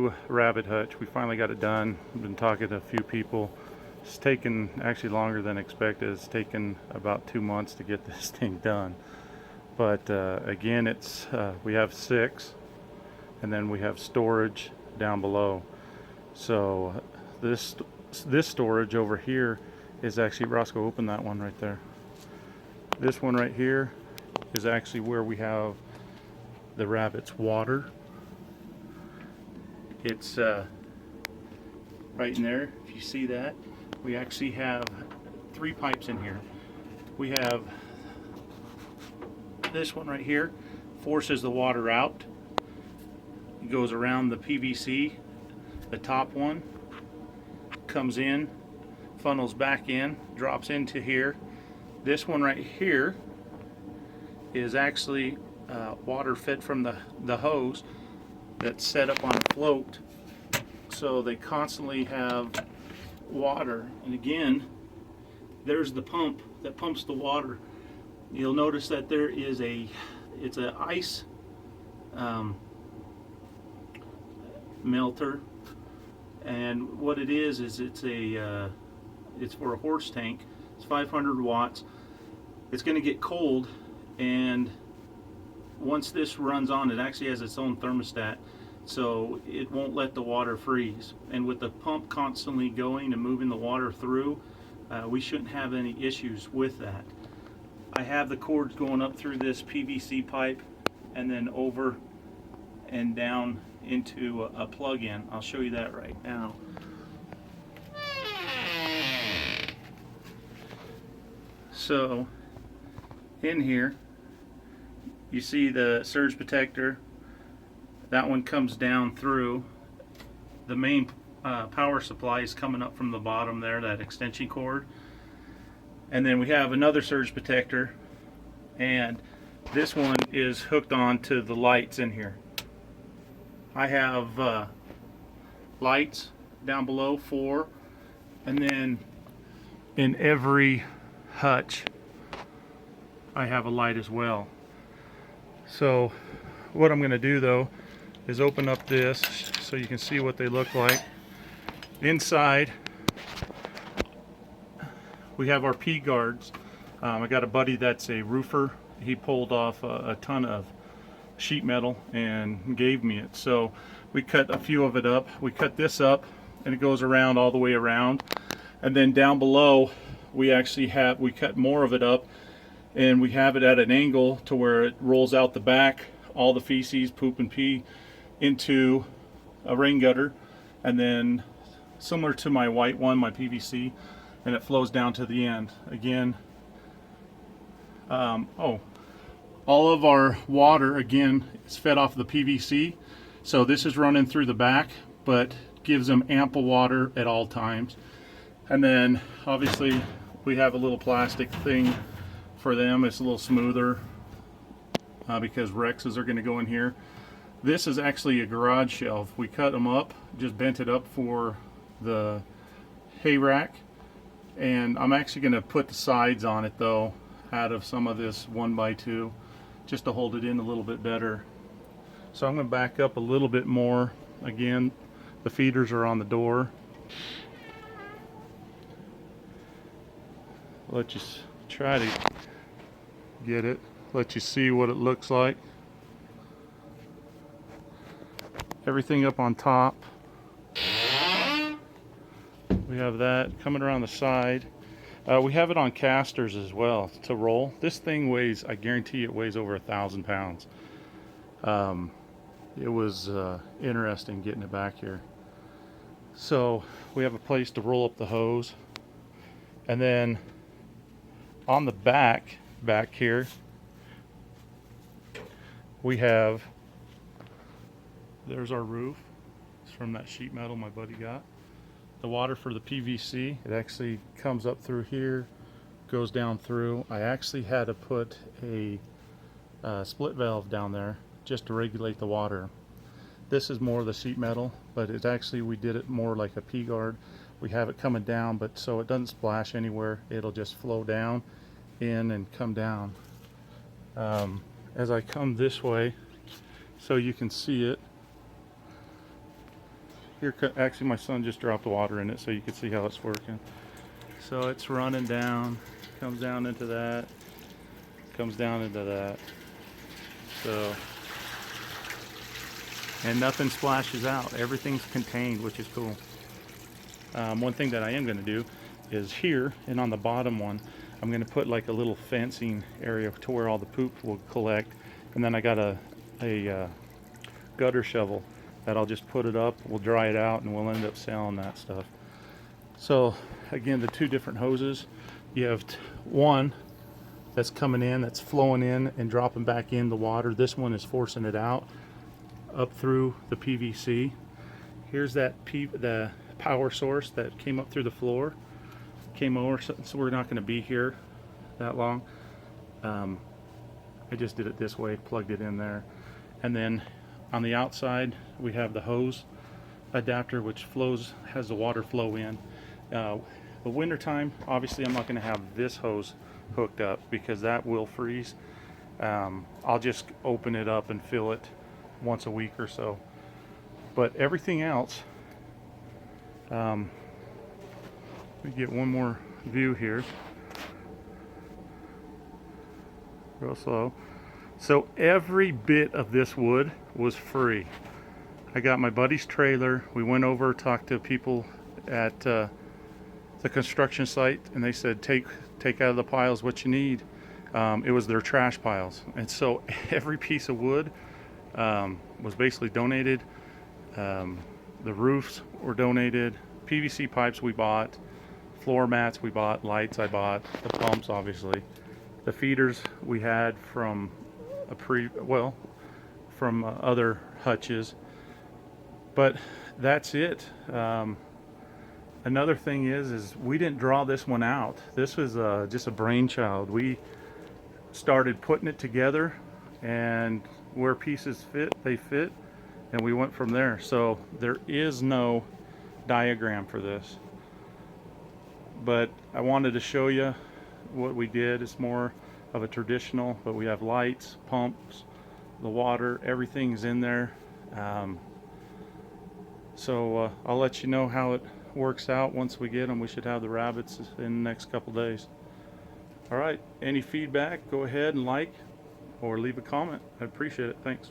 new rabbit hutch. We finally got it done. I've been talking to a few people. It's taken actually longer than expected. It's taken about 2 months to get this thing done. But again, it's we have 6, and then we have storage down below. So this storage over here is actually, Roscoe, open that one right there. This one right here is actually where we have the rabbit's water. It's right in there, if you see that. We actually have 3 pipes in here. We have this one right here, forces the water out. It goes around the PVC. The top one comes in, funnels back in, drops into here. This one right here is actually water fed from the hose that's set up on a float, so they constantly have water. And again, there's the pump that pumps the water. You'll notice that there is it's an ice melter, and what it is it's for a horse tank. It's 500 watts. It's going to get cold, and once this runs on, it actually has its own thermostat, so it won't let the water freeze. And with the pump constantly going and moving the water through, we shouldn't have any issues with that. I have the cords going up through this PVC pipe and then over and down into a plug-in. I'll show you that right now. So in here you see the surge protector. That one comes down through. The main power supply is coming up from the bottom there, that extension cord. And then we have another surge protector, and this one is hooked on to the lights in here. I have lights down below, 4, and then in every hutch I have a light as well. So what I'm going to do though is open up this so you can see what they look like. Inside we have our P guards. I got a buddy that's a roofer. He pulled off a ton of sheet metal and gave me it. So we cut a few of it up. We cut this up and it goes around all the way around. And then down below we cut more of it up, and we have it at an angle to where it rolls out the back, all the feces, poop and pee, into a rain gutter, and then similar to my white one, my PVC, and it flows down to the end. Again, all of our water again is fed off the PVC, so this is running through the back, but gives them ample water at all times. And then obviously we have a little plastic thing for them. It's a little smoother because Rexes are going to go in here. This is actually a garage shelf. We cut them up, just bent it up for the hay rack, and I'm actually going to put the sides on it though out of some of this 1x2 just to hold it in a little bit better. So I'm going to back up a little bit more. Again, the feeders are on the door. Let you try to get it, let you see what it looks like. Everything up on top. We have that coming around the side. We have it on casters as well to roll. This thing weighs, I guarantee it weighs over 1,000 pounds. It was interesting getting it back here. So we have a place to roll up the hose, and then on the back here we have, there's our roof. It's from that sheet metal my buddy got. The water for the PVC, it actually comes up through here, goes down through. I actually had to put a split valve down there just to regulate the water. This is more of the sheet metal, but it's actually, we did it more like a P guard. We have it coming down, but so it doesn't splash anywhere. It'll just flow down in and come down. As I come this way so you can see it, here, actually my son just dropped water in it so you can see how it's working. So it's running down, comes down into that, comes down into that. So, and nothing splashes out. Everything's contained, which is cool. One thing that I am going to do is here and on the bottom one, I'm going to put like a little fencing area to where all the poop will collect. And then I got a gutter shovel that I'll just put it up, we'll dry it out, and we'll end up selling that stuff. So again, the two different hoses, you have one that's coming in, that's flowing in and dropping back in the water. This one is forcing it out up through the PVC. Here's that the power source that came up through the floor, came over, so we're not going to be here that long. I just did it this way, plugged it in there, and then on the outside we have the hose adapter, which has the water flow in. The winter time, obviously I'm not going to have this hose hooked up because that will freeze. I'll just open it up and fill it once a week or so. But everything else, let me get one more view here. Real slow. So every bit of this wood was free. I got my buddy's trailer. We went over, talked to people at the construction site, and they said take out of the piles what you need. It was their trash piles, and so every piece of wood was basically donated. The roofs were donated. PVC pipes we bought, floor mats we bought, lights I bought, the pumps obviously. The feeders we had from from other hutches. But that's it. Another thing is we didn't draw this one out. This was just a brainchild. We started putting it together, and where pieces fit, they fit, and we went from there. So there is no diagram for this, but I wanted to show you what we did. It's more of a traditional, but we have lights, pumps, the water, everything's in there. So I'll let you know how it works out once we get them. We should have the rabbits in the next couple days. All right, any feedback, go ahead and like or leave a comment. I appreciate it. Thanks.